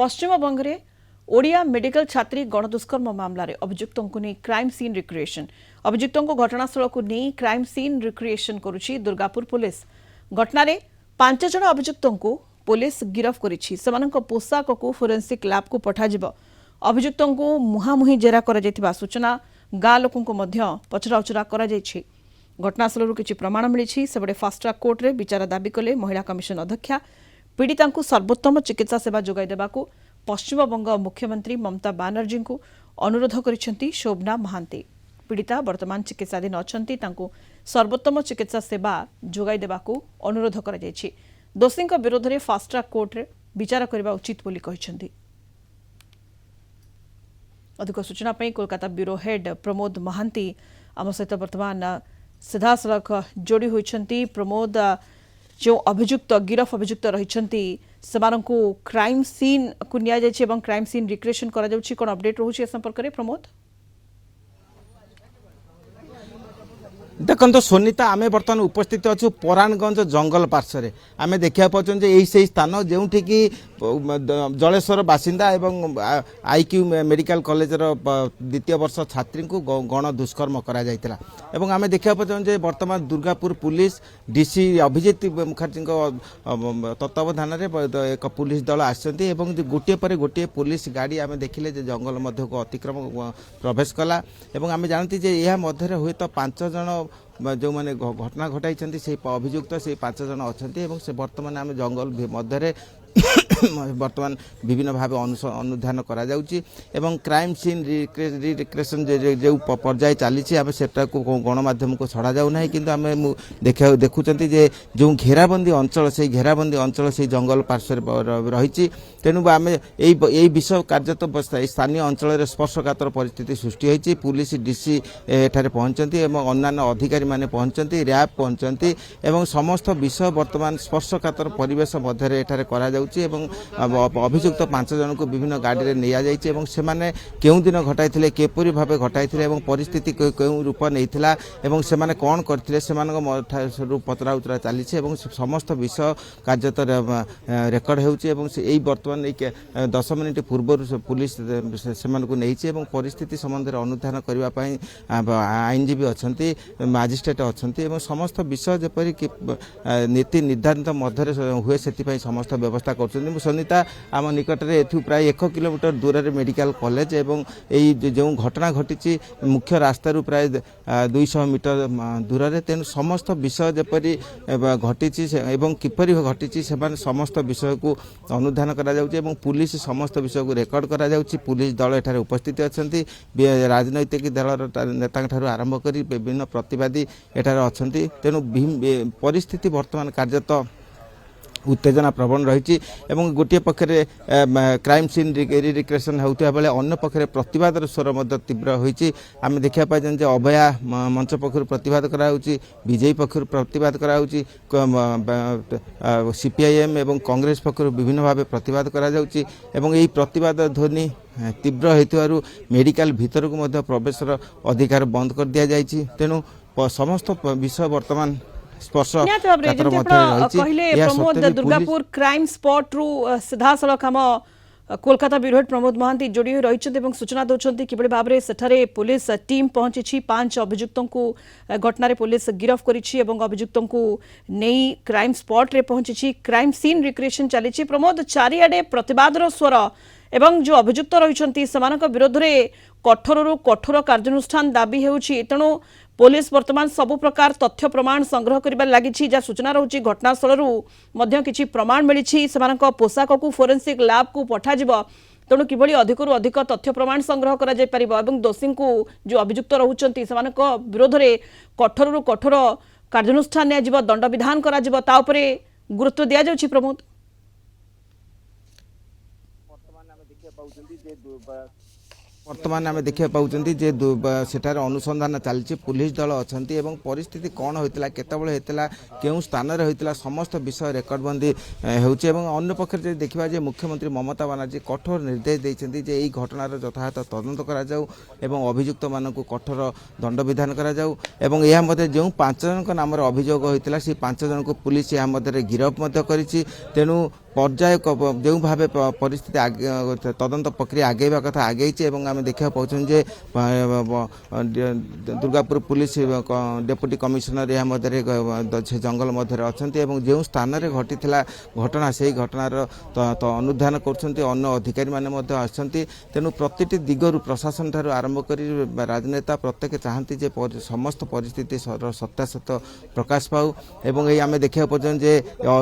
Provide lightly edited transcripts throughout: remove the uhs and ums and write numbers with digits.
पश्चिमबंग में ओडिया मेडिकल छात्री गणदुष्कर्म मामला रे अभियुक्तों को नहीं क्राइम सीन रिक्रिएशन अभियुक्तों को घटनास्थल को नहीं क्राइम सीन रिक्रिएशन करुछि दुर्गापुर पुलिस। घटना रे 5 जन अभियुक्तों को पुलिस गिरफ करिछि। सेमानक पोशाक को फोरेंसिक लैब को पठाजिबो। अभियुक्तों को मुहामुही जेरा करा जायतिबा सूचना गाँ लोकों को मध्य पचराउचरा करा जायछि। घटनास्थल किछि प्रमाण मिली सेबडे फास्ट ट्रैक कोर्ट रे विचार दाबी कले महिला कमिशन अध्यक्षा। पीड़िता को सर्वोत्तम चिकित्सा सेवा जोगाई देबाकू पश्चिमबंग मुख्यमंत्री ममता बानर्जी को अनुरोध करिसेंती शोभना महांती। पीड़िता वर्तमान चिकित्साधीन अछंती, तांको सर्वोत्तम चिकित्सा सेवा जोगाई देबाकू अनुरोध करा जायछि। दोषी विरोध में फास्ट ट्रैक कोर्ट रे विचार करबा उचित बोली कहिसेंती। अधिक सूचना पई कोलकाता ब्यूरो हेड प्रमोद महांती आम सहित वर्तमान सीधा सड़क जोड़ी होइछंती। प्रमोद, जो अभियुक्त गिरफ अभियुक्त रहिछंती सेमानंकु क्राइम सीन को निया जायछि एवं क्राइम सीन रिक्रिएशन करा जाउछि, कोन अपडेट रहउछि ए संपर्क रे प्रमोद? देखो सोनिता, आम बर्तमान उपस्थित अच्छु पराणगंज जंगल पार्श्व आम देखा पाचन यही से स्थान जो कि जलेश्वर बासिंदा एवं आईक्यू मेडिकल कॉलेज द्वितीय वर्ष छात्री को गण दुष्कर्म करा जायतिला। एवं आम देखा पाचन वर्तमान दुर्गापुर पुलिस डीसी अभिजीत मुखर्जी तत्वावधान एक पुलिस दल आसछन्ती एवं गोटे पर गोटे पुलिस गाड़ी आम देखिले जंगल मध्य को अतिक्रम प्रवेश कला। एवं आम जानती यह मध्य हुए तो 5 जन जो मैंने घटना घटाई से अभियुक्त से 5 जन अच्छा से बर्तमान आम जंगल मध्य बर्तमान विभिन्न भाव अनुधान करा जाउची एवं क्राइम सीन रिक्रिएशन जो पर्याय चली गणमाध्यम को छड़ा जाऊ ना, किंतु आम देखुंत जो घेराबंदी अंचल से घेराबंदी अंचल से जंगल पार्श्व रही। तेणु आम यही विषय कार्यत स्थानीय अंचल स्पर्शकातर परिस्थिति सृष्टि होती। पुलिस डीसी एठारे पहुंचती एवं अन्य अधिकारी माने पहुंचती, रैब पहुंचती एवं समस्त विषय वर्तमान स्पर्शकातर परिवेश मध्य एठारे करा जाउची एवं अभियुक्त 5 जन को विभिन्न गाड़ी में नहीं जाइए एवं से माने केउं दिन घटाई केपरी भाव घटाई एवं परिस्थिति केउं रूप नहीं एवं से माने कौन करथिले सेमानक पचरा उचरा चली समस्त विषय कार्यत रेकर्ड होउची एवं से यही वर्तमान 10 मिनिट पूर्व पुलिस से नहीं परिस्थिति संबंध में अनुधान करने आईनजीवी अच्छी मजिस्ट्रेट अच्छी समस्त विषय जपरिक नीति निर्धारित मध्य हुए से समस्त व्यवस्था कर। सोनिता, आम निकट में एथु प्राय 1 किलोमीटर दूर में मेडिकल कॉलेज एवं जो घटना घटी मुख्य रास्ता प्राय 200 मीटर दूर में, तेणु समस्त विषय जपरी घटी किपरि घटी समस्त विषय को अनुधान करा जाउछि एवं पुलिस समस्त विषय को रेकर्ड करा जाउछि। पुलिस दल एठारे उपस्थित अच्छी, राजनैतिक दल नेता आरंभ कर विभिन्न प्रतिवादी एठारे अच्छी। तेणु परिस्थिति वर्तमान कार्यत उत्तेजना प्रबल रही एवं गोटे पक्षरे क्राइम सीन रिक्रिएशन होता बेले अन्य पक्षरे प्रतिवाद स्वर तीव्र होती। आम देखा पाई अभया मंच पक्ष प्रतिवाद कराउछि, बीजेपी पक्ष प्रतिवाद कराउछि, सीपीआईएम एवं कांग्रेस पक्ष विभिन्न भाव प्रतिवाद करा जाउछि एवं यही प्रतिवाद ध्वनि तीव्र हेतु मेडिकल भीतर को प्रवेशर अधिकार बंद कर दिया जाइछि। तेणु समस्त विषय वर्तमान प्रमोद दुर्गापुर क्राइम स्पॉट रु सीधा सड़क आम कोलकाता ब्यूरो हेड प्रमोद महांती जोड़ी रही सूचना दौरान कि भाव में सेठारे पुलिस टीम पहुंची 5 अभियुक्तों को घटना पुलिस गिरफ करिछि एवं अभियुक्तों को नहीं क्राइम स्पॉट रे पहुंची क्राइम सीन रिक्रिएशन चली। प्रमोद, चारिआडे प्रतिवादर स्वर एवं जो अभियुक्त रही विरोध में कठोर कठोर कार्यानुष्ठान दाबी होउछि, तेणु पुलिस वर्तमान सबु प्रकार तथ्य प्रमाण संग्रह करिबार लागिछि। जा सूचना रहउछि घटनास्थलरू मध्य किछि प्रमाण मिलिछि, सेमानक पोशाक को फोरेंसिक लैब को पठाजिबो। तेणु किभଳି अधिकरू अधिक तथ्य प्रमाण संग्रह करा जाय परिबो एवं दोषी को जो अभियुक्त रहुचंती सेमानक विरोध में कठोर कठोर कार्यानुष्ठान निया जिवो, दंड विधान करा जिवो, ता उपरे गुरुत्व दिया जाउछि। प्रमोद, वर्तमान आम देखा पाँच सेठार अनुसंधान चलती पुलिस दल अच्छा परिस्थिति कौन होता केतबले होता क्यों स्थान होता समस्त विषय रेकर्डबंदी होन्न पक्ष देखा मुख्यमंत्री ममता बानर्जी कठोर निर्देश देते यही घटनार यथायथ तदंत कराऊ अभियुक्त मान कठोर दंड विधान कराऊ जो 5 जन नाम अभियोग होता से 5 जन को पुलिस या गिरफ तेणु पर्याय जो भाव परिस्थिति तदंत प्रक्रिया आगेवा कथा आगे आम देखा पाचन जे दुर्गापुर पुलिस डेपुटी कमिशनर यह मध्य जंगल मध्य अच्छा जो स्थान में घटी घटना से घटनार अनुधान कर अधिकारी मैंने तेणु प्रति दिगरु प्रशासन ठार आरंभ कर राजनेता प्रत्येक चाहती जे समस्त परिस्थिति सत्यासत प्रकाश पाऊ एवं ये आम देखा पर्यटन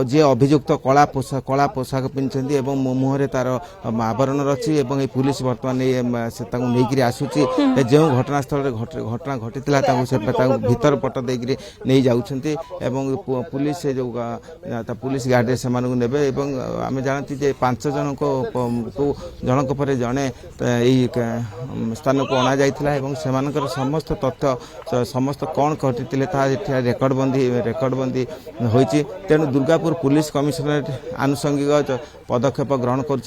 जे अभियुक्त कला पोशाक पिंधि मुहर तार आवरण अच्छी पुलिस बर्तमान नहीं आसूची जो घटनास्थल घटना घटी भीतर पट देकर नहीं जाऊँगी पुलिस जो पुलिस गाड़ी से ने आम जानती जे 5 जन को जनक पर जड़े यही स्थान को अणा जाता समस्त तथ्य समस्त कौन घटी रेकर्डबंदी होती तेणु दुर्गापुर पुलिस कमिशनरेट आनुषंगिक पदक्षेप ग्रहण कर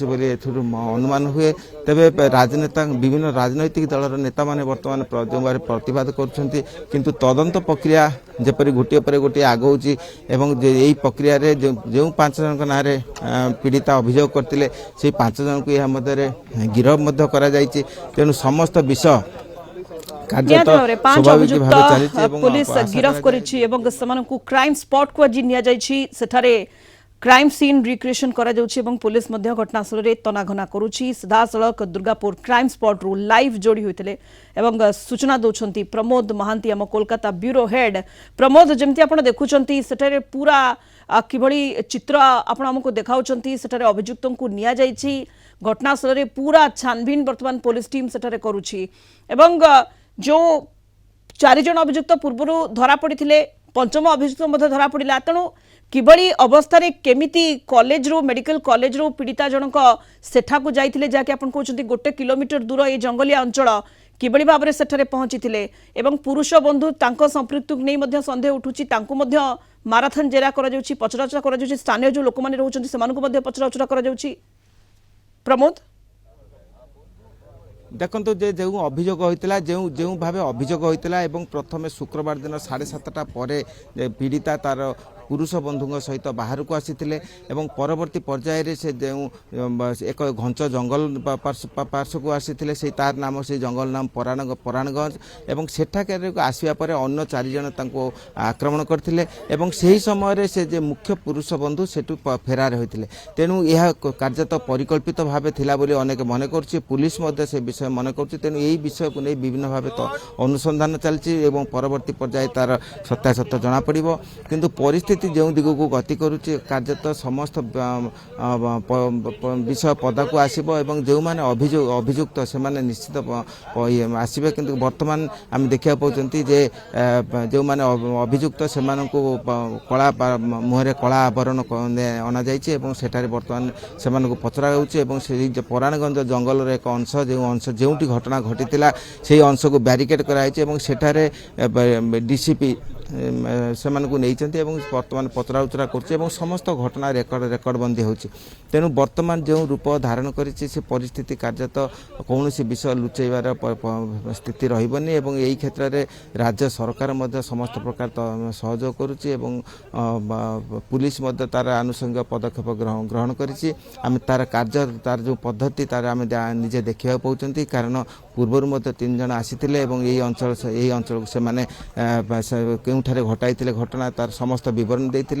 अनुमान हुए तेरे राजनेता विभिन्न राजनैतिक दलर नेता माने वर्तमान जो प्रतिवाद कर तदंत प्रक्रिया जपरी गोटे पर गोटे आगौची यही प्रक्रिया जो 5 जन ना पीड़िता अभियोग करते से 5 जन को यह गिरफ तेणु समस्त विषय पुलिस गिरफ कर क्राइम स्पॉट को आज नि क्राइम सीन रिक्रिएशन करा जाउछि एवं पुलिस मध्य घटनास्थल रे तनाघना करुछि सीधा सड़क दुर्गापुर क्राइम स्पॉट रु लाइव जोड़ी होइतले एवं सूचना दउछंती प्रमोद महांती हम कोलकाता ब्यूरो हेड प्रमोद जेमति आपण देखुछंती सेटारे पूरा किभଳି चित्र आपण हमको देखाउछंती सेटारे अभियुक्तों को निया जाइछि घटनास्थल रे पूरा छानबीन वर्तमान पुलिस टीम सेटारे करुछि एवं जो 4 जन अभियुक्त पूर्वरु धरा पड़िथिले पंचम अभियुक्त मध्य धरा पड़िला तेणु किभଳି अवस्था केमिति कॉलेज रो मेडिकल कॉलेज रो पीड़िता जनक सेठा को जाइथिले जाके आपण कहउछंती 1 किलोमीटर दूर ये जंगलिया अंचल किभଳି भाबरे सेठारे पहुंचीथिले एवं पुरुष बंधु तांको संपृक्ति नै मध्य संदेह उठुची तांको मध्य माराथन जेरा करा जाउची पचराउचरा करा जाउची स्थानीय जो लोक माने रहउछंती सेमानको मध्य पचराउचरा करा जाउची प्रमोद देखो जो अभियोग होता जो भाव अभियोग होता प्रथम शुक्रवार दिन 7:30 पर पीड़िता तार पुरुष बंधु सहित बाहर को आसी परवर्ती पर्यायर से जो एक घंच जंगल पार्श्व को आसी से तार नाम से जंगल नाम पराणगंज एवं सेठाक आसवा पर अन्य 4 जन आक्रमण करते से समय से जे मुख्य पुरुष बंधु सेठू फेरार होते तेणु यह कार्यत परिकल्पित भाव थिला बोली अनेक मन कर पुलिस से विषय मन कर तेणु यही विषय को नहीं विभिन्न भाव अनुसंधान चलती परवर्ती पर्याय तार सत्यासत्य जना पड़ो किंतु परिस्थिति जो दिग को गति करुच्ची कार्यत समस्त विषय पदा को आसो जो मैंने अभियुक्त से निश्चित आसवे कि बर्तमान आम देखा पाँच जे जो मैंने अभियुक्त से कला मुहर कला आवरण अणा जाठार बर्तमान से पचरा से पराणगंज जंगल एक अंश जो घटना घटी से अंश को ब्यारिकेड कराई डीसीपी से नहीं बर्तमान पचराउचरा कर समस्त घटना रेकर्डबंदी होची तेणु बर्तमान जो रूप धारण कर परिस्थिति कार्यत कौन विषय लुचेबार स्थिति रही यही क्षेत्र में राज्य सरकार समस्त प्रकार सहयोग करुच्ची पुलिस तार आनुषंगिक पदक्षेप ग्रहण करें तार कार्य तार जो पद्धति तार आम निजे देखा पाँच कारण पूर्वर 3 जन आसी यही अंचल से माने केउठारे घटाई घटना तार समस्त विवरण देते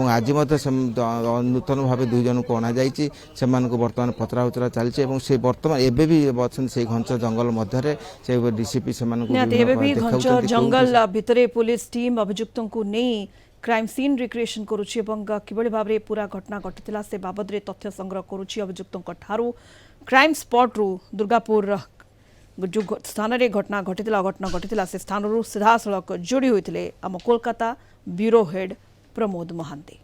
आज नूतन भाव 2 जन को अणा से बर्तमान पचराउचरा चलती से बर्तमान एबे भी अच्छा से घंच जंगल मध्य से डीसीपी से घंच जंगल भितरे पुलिस टीम अभियुक्तों को नहीं क्राइम सीन रिक्रिएशन करुच्ची किभଳି भाबरे पूरा घटना घटिथिला से बाबद रे तथ्य संग्रह करुच्ची अभियुक्तों ठारू क्राइम स्पॉट रु दुर्गापुर जो स्थान रे घटना घटिथिला से स्थान रु सीधा सड़क जोड़ी होइथिले आम कोलकाता ब्यूरो हेड प्रमोद महांती।